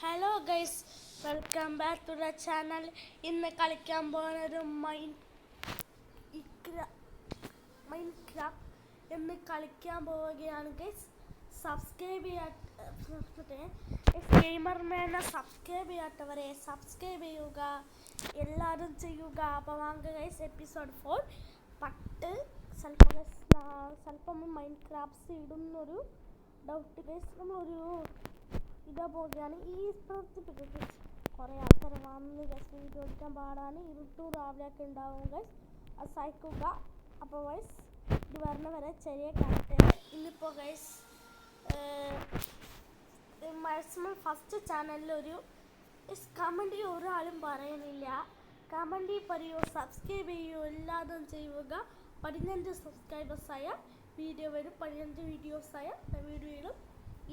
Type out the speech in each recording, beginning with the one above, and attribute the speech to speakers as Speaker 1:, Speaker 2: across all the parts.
Speaker 1: Hello guys, welcome back to the channel. ഇന്ന് കളിക്കാൻ പോകുന്നൊരു മൈൻക്രാഫ്റ്റ് എന്ന് കളിക്കാൻ പോവുകയാണ് ഗൈസ്. സബ്സ്ക്രൈബ് ഗെയിമർമാനെ സബ്സ്ക്രൈബ് ചെയ്യാത്തവരെ സബ്സ്ക്രൈബ് ചെയ്യുക, എല്ലാവരും ചെയ്യുക. അപ്പോൾ വാങ്ങ ഗൈസ്, എപ്പിസോഡ് 4 പട്ട് സ്വല്പം മൈൻക്രാഫ്റ്റ്സ് ഇടുന്നൊരു ഡൗട്ട് ഗൈസ്. നമ്മളൊരു ഇതാ പോവുകയാണ്. ഈ പ്രവർത്തിപ്പിക്കുക കുറേ ആൾക്കാർ വന്ന് ഗൈസ് വീഡിയോ എടുക്കാൻ പാടാണ്. 2 രാവിലെയൊക്കെ ഉണ്ടാവും ഗൈസ്, അത് സഹിക്കുക. അപ്പോൾ ഗൈസ് ഇത് വരണ വരെ ചെറിയ കറക്റ്റ്. ഇന്നിപ്പോൾ ഗൈസ് മാക്സിമം ഫസ്റ്റ് ചാനലിലൊരു കമൻറ്റ് ഒരാളും പറയുന്നില്ല. കമൻറ്റ് പറയൂ, സബ്സ്ക്രൈബ് ചെയ്യൂ, എല്ലാതും ചെയ്യുക. 15 സബ്സ്ക്രൈബേഴ്സായ വീഡിയോ വരും, 15 വീഡിയോസായ വീഡിയോയിലും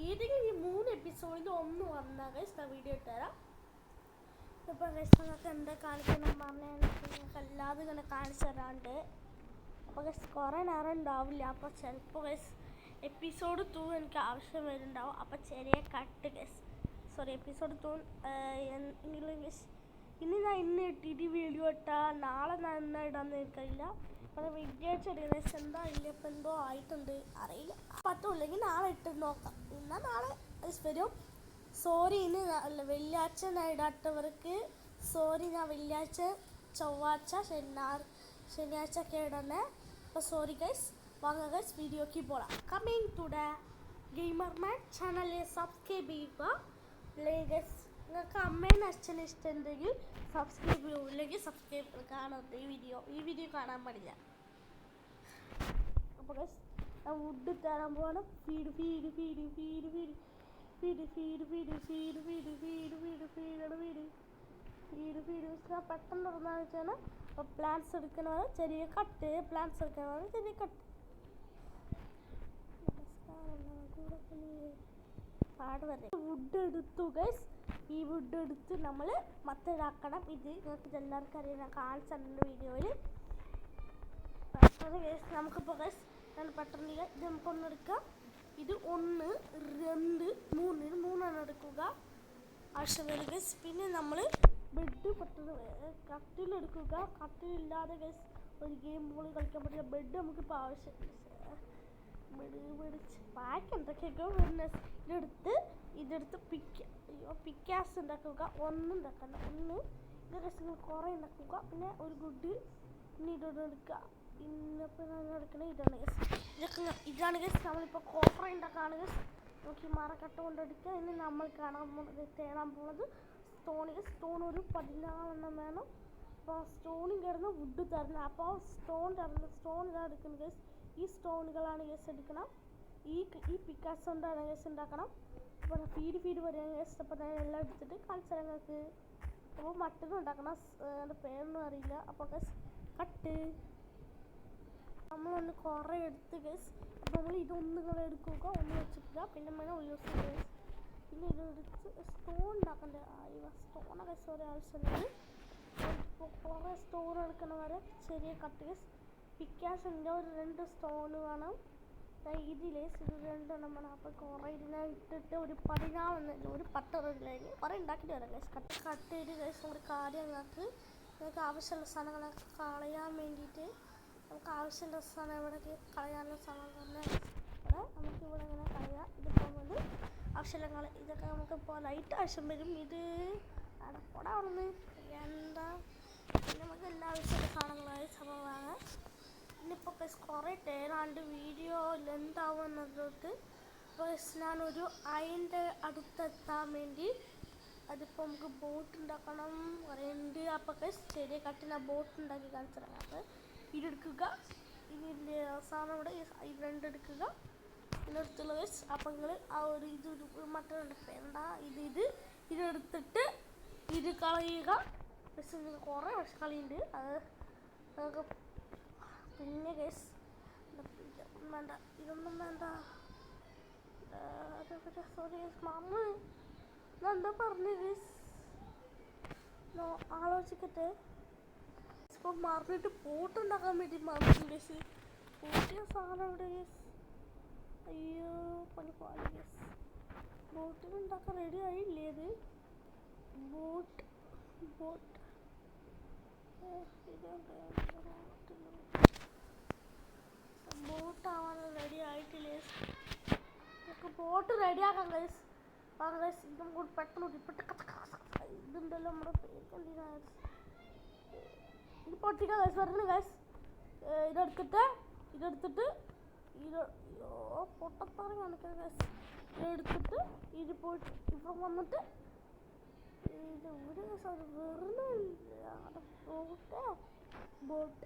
Speaker 1: ഏതെങ്കിലും ഈ 3 എപ്പിസോഡിൽ ഒന്ന് വന്നാൽ ഗൈസ് ഞാൻ വീഡിയോ ഇട്ടുതരാം. ഇപ്പോൾ ഗൈസ് നിങ്ങൾക്ക് എന്താ കാണിക്കണം പറഞ്ഞാൽ നിങ്ങൾക്ക് എല്ലാതും ഇങ്ങനെ കാണിച്ചു തരാണ്ട്. അപ്പോൾ ഗൈസ് കുറേ നേരം ഉണ്ടാവില്ല. അപ്പോൾ ചിലപ്പോൾ ഗൈസ് എപ്പിസോഡ് 2 എനിക്ക് ആവശ്യം വരുന്നുണ്ടാവും. അപ്പോൾ ചെറിയ കട്ട് ഗൈസ്, എപ്പിസോഡ് 2 ഗൈസ്. ഇന്ന് ഇട്ടിട്ട് വീഡിയോ ഇട്ടാൽ നാളെ ഞാൻ എന്നാ ഇടാമെന്ന് എനിക്കറിയില്ല. അപ്പോൾ വിദ്യാർത്ഥി ഗൈസ് എന്താ ഇല്ല, ഇപ്പം എന്തോ ആയിട്ടുണ്ട് അറിയില്ല. പറ്റില്ലെങ്കിൽ നാളെ ഇട്ട് നോക്കാം. എന്നാൽ നാളെ വരും. സോറി, ഇന്ന് വെള്ളിയാഴ്ച ഞാൻ ഇടാത്തവർക്ക് സോറി. ഞാൻ വെള്ളിയാഴ്ച, ചൊവ്വാഴ്ച, ശനിയാഴ്ച ഒക്കെ ഇടണേ. അപ്പോൾ സോറി ഗൈസ്. വാങ്ങ ഗൈസ്, വീഡിയോക്ക് പോകാം. കമ്മിങ് ടു ദ ഗെയിമർമാൻ ചാനലിൽ സബ്സ്ക്രൈബ് ചെയ്യുക. ഗൈസ് നിങ്ങൾക്ക് അമ്മേനെ അച്ഛനെ ഇഷ്ടമുണ്ടെങ്കിൽ സബ്സ്ക്രൈബ് ചെയ്യൂ, ഇല്ലെങ്കിൽ സബ്സ്ക്രൈബ് കാണരുത്. ഈ വീഡിയോ കാണാൻ പാടില്ല. അപ്പോൾ ഗൈസ് ഞാൻ വുഡ് തരാൻ പോവാണ്. ഫീഡ് പെട്ടെന്ന് തുറന്നാന്ന് വെച്ചാൽ അപ്പോൾ പ്ലാന്റ്സ് എടുക്കണത് ചെറിയ കട്ട്, പ്ലാന്റ്സ് എടുക്കണത് ചെറിയ കട്ട്. പാട് വരെ വുഡ് എടുത്തു ഗൈസ്. ഈ വുഡ് എടുത്ത് നമ്മൾ മറ്റൊരാക്കണം. ഇത് നിങ്ങൾക്ക് എല്ലാവർക്കും അറിയാം, ഞാൻ കാണിച്ചിട്ടുണ്ട് വീഡിയോയിൽ. നമുക്കിപ്പോൾ ഗൈസ് ഞാൻ പെട്ടെന്ന് ഇത് നമുക്കൊന്ന് എടുക്കാം. ഇത് 1 2 3 3 എടുക്കുക ആവശ്യം വരും ഗൈസ്. പിന്നെ നമ്മൾ ബെഡ് പെട്ടെന്ന് കട്ടിലെടുക്കുക. കട്ടിലില്ലാതെ ഗൈസ് ഒരു ഗെയിം പോലും കളിക്കാൻ പറ്റില്ല. ബെഡ് നമുക്കിപ്പോൾ ആവശ്യം. ബാക്കി എന്തൊക്കെയൊക്കെ വരുന്നത് ഇതെടുത്ത് പിക്കാസ് ഉണ്ടാക്കുക. 1 ഉണ്ടാക്കണം. 1 ഇത് ഗൈസ് കുറേ ഉണ്ടാക്കുക. പിന്നെ ഒരു ഗുഡ് പിന്നെ ഇതെടുക്കുക. ഇന്നിപ്പോൾ ഞാൻ എടുക്കണേ ഇതാണ് ഗൈസ്. ഇതാണ് ഗൈസ് നമ്മളിപ്പോൾ കോപ്പറ ഉണ്ടാക്കുകയാണ് ഗൈസ്. നമുക്ക് ഈ മരക്കട്ട കൊണ്ടെടുക്കുക. ഇനി നമ്മൾ തേടാൻ പോകുന്നത് സ്റ്റോൺ ഒരു 14 വേണം. അപ്പോൾ സ്റ്റോണും കയറുന്ന വുഡ് തരണം. അപ്പോൾ സ്റ്റോൺ ഇതാണ് എടുക്കുന്നത് ഗൈസ്. ഈ സ്റ്റോണുകളാണ് ഗൈസ് എടുക്കണം. ഈ പിക്കാസ് കൊണ്ടാണ് ഗൈസ് ഉണ്ടാക്കണം. അപ്പോൾ ഫീഡ് വരിക ഗൈസ്. അപ്പോൾ ഞാൻ എല്ലാം എടുത്തിട്ട് കാണിച്ചു ഞങ്ങൾക്ക്. അപ്പോൾ മട്ടൺ ഉണ്ടാക്കണം. എൻ്റെ പേരൊന്നും അറിയില്ല. അപ്പോൾ ഗൈസ് കട്ട് നമ്മളൊന്ന് കുറേ എടുത്ത് ഗൈസ്. അപ്പോൾ നമ്മൾ ഇതൊന്നുകൾ എടുക്കുക, ഒന്ന് വെച്ചിട്ടില്ല. പിന്നെ വേണം യൂസ് ചെയ്യുക. പിന്നെ ഇതെടുത്ത് സ്റ്റോൺ ഉണ്ടാക്കണ്ടേ. സ്റ്റോൺ ഗൈസ് ഒരേ ആവശ്യമുള്ളത്. ഇപ്പോൾ കുറേ സ്റ്റോൺ എടുക്കണവരെ ചെറിയ കട്ട് ഗൈസ്. പിക്കാസിൻ്റെ ഒരു 2 സ്റ്റോൺ വേണം. ഇതിൽ ഇത് 2 എണ്ണം വേണം. അപ്പോൾ കുറേ ഇതിനെ ഇട്ടിട്ട് ഒരു 14 ഒരു 10 റെഡിലേക്ക് കുറേ ഉണ്ടാക്കിയിട്ട് വരാം ഗൈസ്. കട്ട് ചെയ്ത് ഗൈസ് ഒരു കാര്യം നിങ്ങൾക്ക് ആവശ്യമുള്ള സാധനങ്ങളൊക്കെ കളയാൻ വേണ്ടിയിട്ട് നമുക്ക് ആവശ്യമുള്ള സാധനം ഇവിടേക്ക് കളയാനുള്ള സാധനം തന്നെ നമുക്കിവിടെ ഇങ്ങനെ കളയാം. ഇതിപ്പോൾ വന്ന് ആവശ്യമുള്ള ഇതൊക്കെ നമുക്കിപ്പോൾ ലൈറ്റ് ആവശ്യം വരും. ഇത് അടപ്പോടെ വന്ന് എന്താ നമുക്ക് എല്ലാ ആവശ്യമുള്ള സാധനങ്ങളായി സംഭവമാണ്. ഇന്നിപ്പോൾ കുറേ തേടാണ്ട് വീഡിയോ ലെന്താവും എന്നതിലോട്ട്. അപ്പോൾ ഞാനൊരു അതിൻ്റെ അടുത്തെത്താൻ വേണ്ടി അതിപ്പോൾ നമുക്ക് ബോട്ട് ഉണ്ടാക്കണം കുറേ ഉണ്ട്. അപ്പോൾ ചെറിയ കട്ടിന ബോട്ട് ഉണ്ടാക്കി കാണിച്ചിടാം. അപ്പോൾ ഇതെടുക്കുക. ഇതിൻ്റെ അവസാനം ഇവിടെ ഈ 2 എടുക്കുക. ഇതിനെടുത്തുള്ള ഗൈസ്. അപ്പോൾ നിങ്ങൾ ആ ഒരു ഇതൊരു മറ്റൊരു വേണ്ട. ഇതെടുത്തിട്ട് ഇത് കളയുക. പക്ഷേ കുറേ കളിയുണ്ട്. അത് നമുക്ക് പിന്നെ ഗൈസ് വേണ്ട, ഇതൊന്നും വേണ്ട. സോറി ഗൈസ്, മാമ ഞാൻ എന്താ പറഞ്ഞു ഗൈസ്, ആലോചിക്കട്ടെ. ഇപ്പോൾ മാർക്കറ്റ് പോട്ട് ഉണ്ടാക്കാൻ വേണ്ടി മറന്നു ഗൈസ്. കൂട്ടിയ സാധനം ഇവിടെ ഗൈസ്. അയ്യോ പണി പാടി ഗൈസ്. ബോട്ടിൽ ഉണ്ടാക്കാൻ റെഡി ആയില്ലേ ഇത്? ബോട്ട് ബോട്ട് ബോട്ടാവാൻ റെഡി ആയിട്ടില്ലേ? നമുക്ക് ബോട്ട് റെഡിയാക്കാം ഗൈസ്. ഇതും കൂടി പെട്ടെന്ന് ഇതുണ്ടല്ലോ നമ്മുടെ പേര് ഇത് പൊട്ടിക്കാം ഗൈസ്. പറഞ്ഞു ഗൈസ് ഇതെടുത്തിട്ട് പൊട്ടത്താറ് കാണിക്കാം ഗൈസ്. ഇതെടുത്തിട്ട് ഇത് പോയിട്ട് ഇപ്പം വന്നിട്ട് ഇത് ഒരു വെറുതെ ബോട്ട്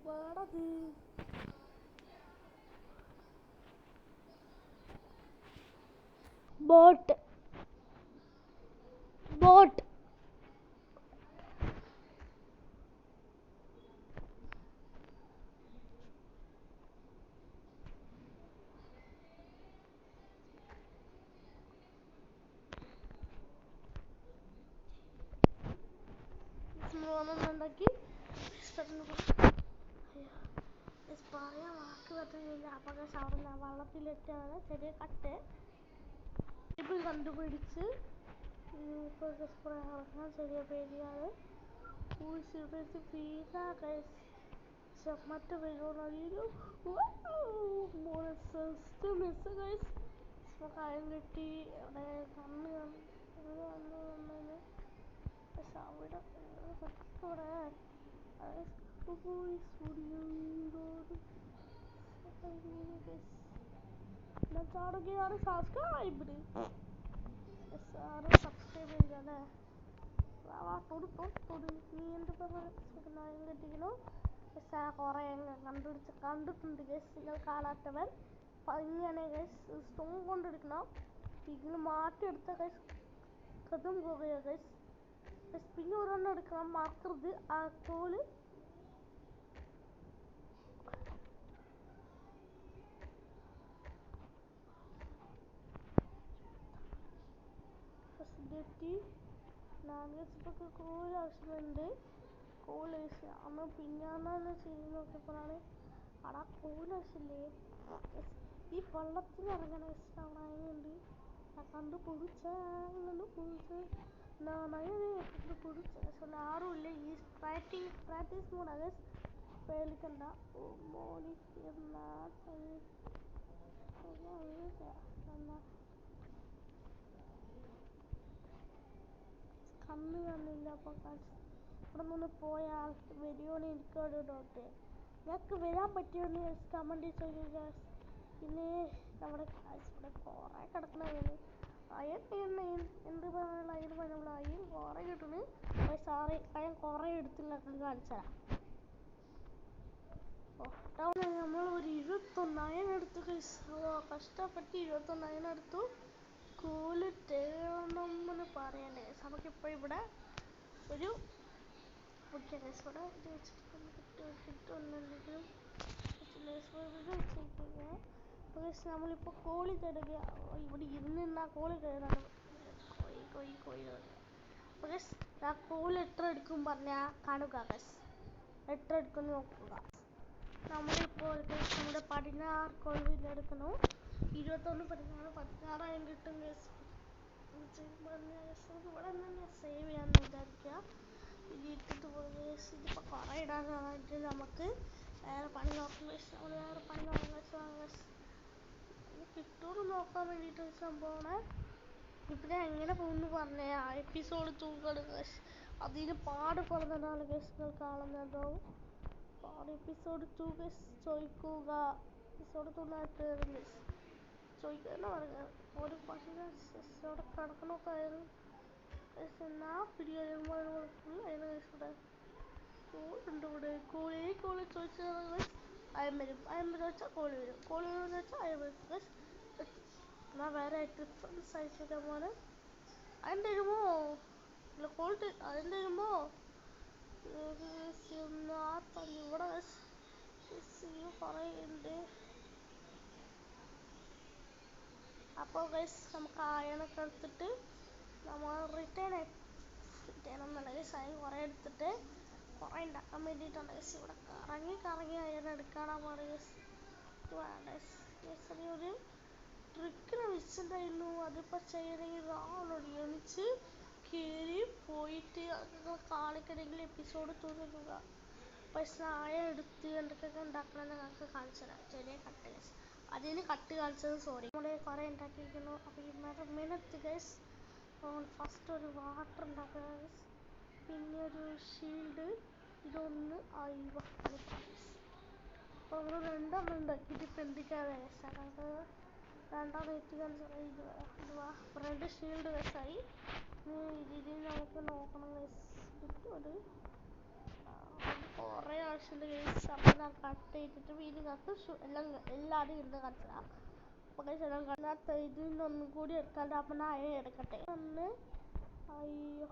Speaker 1: വേടത് ബോട്ട് ബോട്ട് ഉണ്ടാക്കി പറയാൻ വാക്ക് പറ്റുന്നില്ല. അപ്പം അവിടെ വള്ളത്തിലിട്ടാണ് ചെറിയ കട്ട് ഇപ്പം കണ്ടുപിടിച്ച് ഇറങ്ങാൻ ചെറിയ പേടിയാണ്. മറ്റു വരുവാണെങ്കിലും കായം കെട്ടി അവിടെ കണ്ണ് പക്ഷെ അവിടെ ചാടുകയാണ്. സബ്സ്ക്രൈബ് ചെയ്തല്ലേ? നീ എന്ത് നായം കെട്ടിക്കണോ? കുറെ കണ്ടിട്ടുണ്ട് ഗസ്. നിങ്ങൾ കാണാത്തവർ ഇങ്ങനെ ഗസ് സ്റ്റോൺ കൊണ്ടെടുക്കണം. ഇതിൽ മാറ്റിയെടുത്ത ഗസ് കഥം പോകുക ഗസ്. പിന്നെ ഒരെണ്ണം എടുക്കണം. മറക്കരുത് ആ കോല്. കോല് ആവശ്യമുണ്ട്. കോല് അന്ന് പിന്നാന്ന് ചെയ്ത് നോക്കിയപ്പോഴാണ് അവിടെ കോല് ആവശ്യമില്ലേ. ഈ വെള്ളത്തിൽ ഇറങ്ങണ ഇഷ്ടമുണ്ട്. കണ്ടു പൊടിച്ച ആരുമില്ല. ഈ പ്രാക്ടീസ് മോഡ് പേടിക്കണ്ട. കണ്ണ് കാണില്ല. അപ്പോൾ ഇവിടെ നിന്ന് പോയാൽ വരുമോന്ന് എനിക്കൊരു ഡൗട്ട്. ഞങ്ങൾക്ക് വരാൻ പറ്റുമെന്ന് കമൻറ്റ് ചെയ്യുക. പിന്നെ നമ്മുടെ ഇവിടെ കുറേ കിടക്കണതാണ്. അയൺ എന്ത് പറയാനുള്ള അയൺ നമ്മൾ അയൺ കുറേ കിട്ടുന്നു. സാറ് അയൺ കുറേ എടുത്ത് കാണിച്ചു തരാം. നമ്മൾ ഒരു 21 അയൺ എടുത്തു. കഷ്ടപ്പെട്ട് 21 അയൺ എടുത്തു. കോല് തേണമെന്ന് പറയണ്ടേ. നമുക്കിപ്പോൾ ഇവിടെ ഒരു കിട്ടുമെന്നെങ്കിലും നമ്മളിപ്പോൾ കോഴി തേടുക. ഇവിടെ ഇരുന്നിരുന്ന കോഴി തേടാണ്. ആ കോഴി എത്ര എടുക്കും പറഞ്ഞാൽ കാണുക. എത്ര എടുക്കും നോക്കുക. നമ്മളിപ്പോൾ നമ്മുടെ 16 കോഴിയിലെടുക്കണം. 21 16 കിട്ടും. ഇവിടെ തന്നെ സേവ് ചെയ്യാന്ന് വിചാരിക്കുക. ഇട്ടിട്ട് പോയി ഇതിപ്പോൾ കുറേ ഇടാനായിട്ട് നമുക്ക് വേറെ പണി നോക്കാം. നമ്മൾ വേറെ പണി നോക്കാം. കിട്ടുമെന്ന് നോക്കാൻ വേണ്ടിയിട്ട് സംഭവമാണ്. ഇവിടെ എങ്ങനെ പോകുന്നു പറഞ്ഞ എപ്പിസോഡ് 2 അതിന് പാട് പറഞ്ഞതാണ് ഗസ്റ്റുകൾ കാണുന്നുണ്ടാവും. പാട് എപ്പിസോഡ് 2 ചോദിക്കുക. എപ്പിസോഡ് 2 ചോദിക്കുക പറയുക. ഒരു പക്ഷേ അവിടെ കിടക്കണമൊക്കെ ആയിരുന്നു. എന്നാ പിടിയുമ്പോൾ ഫുൾ ആയിരുന്നു. കോളുണ്ട് ഇവിടെ. കോളി ചോദിച്ചാൽ അയം വരും. അയം വെച്ചാൽ കോളി വരും. കോളി വെച്ചാൽ അയം വരും. എന്നാൽ വേറെ ഡിഫറൻസ് അയച്ചിട്ട് പോലെ അയം തരുമോ? ഇല്ല കോളി അയം തരുമോ? ഇവിടെ കുറേ ഉണ്ട്. അപ്പോൾ ഗൈസ് നമുക്ക് അയണൊക്കെ എടുത്തിട്ട് നമ്മൾ റിട്ടേൺ എന്നുള്ള അയൺ കുറേ എടുത്തിട്ട് കുറേ ഉണ്ടാക്കാൻ വേണ്ടിയിട്ടുണ്ട്. ഇവിടെ കറങ്ങി അയൺ എടുക്കാനാണ് പറയുക. വേണ്ട ചെറിയൊരു ട്രിക്കിന് മിസ്സുണ്ടായിരുന്നു. അതിപ്പോൾ ചെയ്യണമെങ്കിൽ രാവിലെ എണീച്ച് കയറി പോയിട്ട് അതൊക്കെ കാണിക്കണമെങ്കിൽ എപ്പിസോഡ് തുറക്കുക. അപ്പോൾ ചായ എടുത്ത് എന്തൊക്കെയൊക്കെ ഉണ്ടാക്കണമെന്ന് ഞങ്ങൾക്ക് കാണിച്ചു തരാം. ചെറിയ കട്ട് ഗൈസ്, അതിന് കട്ട് കാണിച്ചത് സോറി. നമ്മൾ കുറേ ഉണ്ടാക്കിയിരിക്കുന്നു. അപ്പോൾ ഈ മിനത്ത് ഗൈസ് ഫസ്റ്റ് ഒരു വാട്ടർ ഉണ്ടാക്കുക ഗൈസ്, പിന്നെ ഒരു ഷീൽഡ്, ഇതൊന്ന് അയ്യോ അപ്പോൾ നമ്മൾ രണ്ടെണ്ണം ഉണ്ടാക്കിയിട്ട് ഫ്രണ്ടിക്കാതെ ഗൈസ്. ഞങ്ങൾക്ക് രണ്ടാമത് എത്തിക്കാൻ ഇതുവാ രണ്ട് ഷീൽഡ് ഗൈസായി. ഇതിൽ നമുക്ക് നോക്കണം ഗൈസ്, കിട്ടുമത് കുറേ ആവശ്യമുണ്ട് ഗൈസ്. അപ്പോൾ ഞാൻ കട്ട് ചെയ്തിട്ട് വീടിനകത്ത് എല്ലാവരും ഇരുന്ന് കളിച്ചതാണ്. അപ്പോൾ ഗൈസ് എല്ലാം കണ്ടാത്ത ഇതിൽ നിന്നൊന്നും കൂടി എടുക്കാണ്ട് അപ്പം ഞാൻ അയൺ എടുക്കട്ടെ. ഒന്ന് അയ്യോ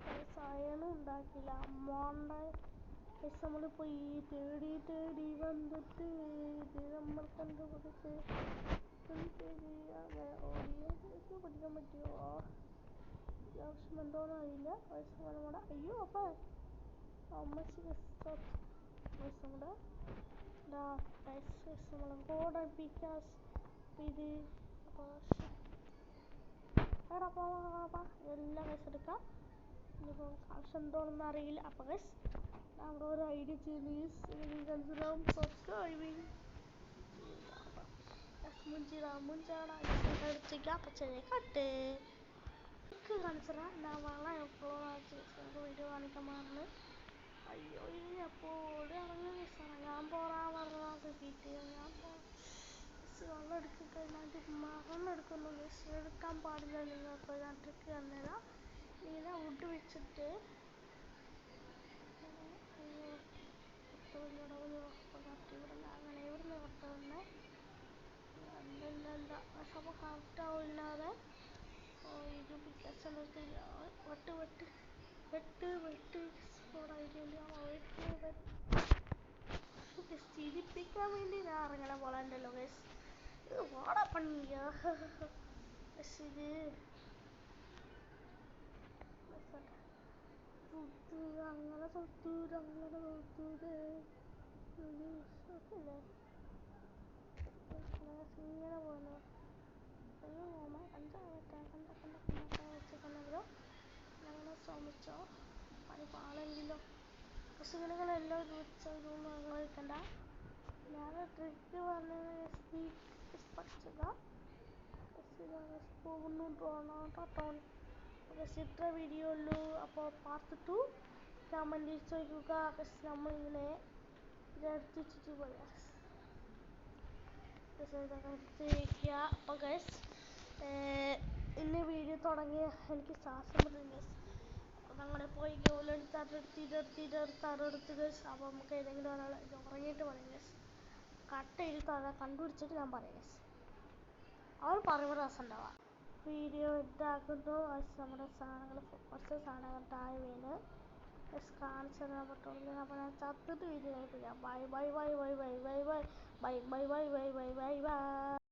Speaker 1: ഗൈസ് അയണും ഉണ്ടാക്കില്ല. അമ്മാണ്ട ഗൈസ് നമ്മളിപ്പോൾ ഈ തേടി വന്നിട്ട് ഇത് നമ്മൾ കണ്ടുപിടിച്ച് പഠിക്കാൻ പറ്റുമോ ആവശ്യം എന്തോന്നും അറിയില്ല ഗൈസ്. നമ്മുടെ അയ്യോ അപ്പം അമ്മച്ചി നമ്മുടെ ഗോൾഡൻ പിക്കാസ് ഇത് എല്ലാം ഗൈസ് എടുക്കാം. ഇനിയിപ്പോൾ ആവശ്യം എന്തോന്നൊന്നും അറിയില്ല. അപ്പോൾ ഗൈസ് നമ്മുടെ ഒരു ഐഡിയ ചെയ്ത് എടുത്തേക്കാം. അപ്പോൾ ചെറിയ കട്ട് കാണിച്ചതാ ഞാൻ വെള്ളം എപ്പോഴും വീഡിയോ കാണിക്കാൻ മാറുന്നു. അയ്യോ ഇനി എപ്പോഴും ഇറങ്ങാൻ പോറാൻ പറഞ്ഞാൽ റിപ്പീറ്റ് ഞാൻ വെള്ളം എടുക്കി കഴിഞ്ഞാൽ മറന്നെടുക്കുന്നു. എടുക്കാൻ പാടില്ല. നിങ്ങൾക്ക് ഞാൻ ട്രിക്ക് തന്നേരാ. ഇങ്ങനെ വുഡ് വെച്ചിട്ട് അങ്ങനെ ഇവിടുന്ന് കട്ടുന്നെ അല്ലല്ല അപ്പോൾ കറക്റ്റാവില്ലാതെ ഇത് പിക്കാസ് വെട്ട് ചിരിപ്പിക്കാൻ വേണ്ടി ഞാൻ ഇറങ്ങണ പോലെ ഉണ്ടല്ലോ ഗൈസ്. ഇത് വാടാ പണിയാ ഇത് അങ്ങനെ തൊട്ടൂര് ഇങ്ങനെ പോകുന്നു. വെച്ചിട്ടുണ്ടെങ്കിലോ ഞങ്ങൾ ശ്രമിച്ചോ പണി പാളെങ്കിലോ പക്ഷെ ഇങ്ങനെയെല്ലാം വെച്ചതൊന്നും ഞങ്ങൾ വെക്കണ്ട. ഞാൻ ട്രിക്ക് പറഞ്ഞത് പഠിച്ചത പോകുന്നു ടോൺ ഇത്ര വീഡിയോ ഉള്ളൂ. അപ്പോൾ പാർട്ട് 2 കമൻറ്റ് ചോദിക്കുക. പക്ഷെ നമ്മളിങ്ങനെ ഇതെടുത്തിട്ട് പോയാൽ എടുത്ത് അപ്പോൾ ഗൈസ് ഇന്ന് വീഡിയോ തുടങ്ങിയ എനിക്ക് ശ്വാസം മുട്ടുന്നു ഗൈസ്. അപ്പോൾ ഞങ്ങളുടെ പോയി ഗോലെടുത്ത് ഗൈസ്. അപ്പോൾ നമുക്ക് ഏതെങ്കിലും ഒരാൾ ഉറങ്ങിയിട്ട് പറയാം ഗൈസ്. കട്ട് ചെയ്തിട്ട് അത് കണ്ടുപിടിച്ചിട്ട് ഞാൻ പറയാം ഗൈസ്. അവർ പറയുമ്പോൾ രസം ഉണ്ടാവാം. വീഡിയോ ഇതാക്കുന്നു നമ്മുടെ സാധനങ്ങൾ കുറച്ച് സാധനങ്ങൾ താഴെ വീണ് കാണിച്ചു തരാൻ പറ്റുള്ളൂ. അപ്പോൾ ഞാൻ ചത്തിട്ട് വീഡിയോ കഴിപ്പിക്കാം. Bye bye bye bye bye bye bye bye bye bye bye bye by.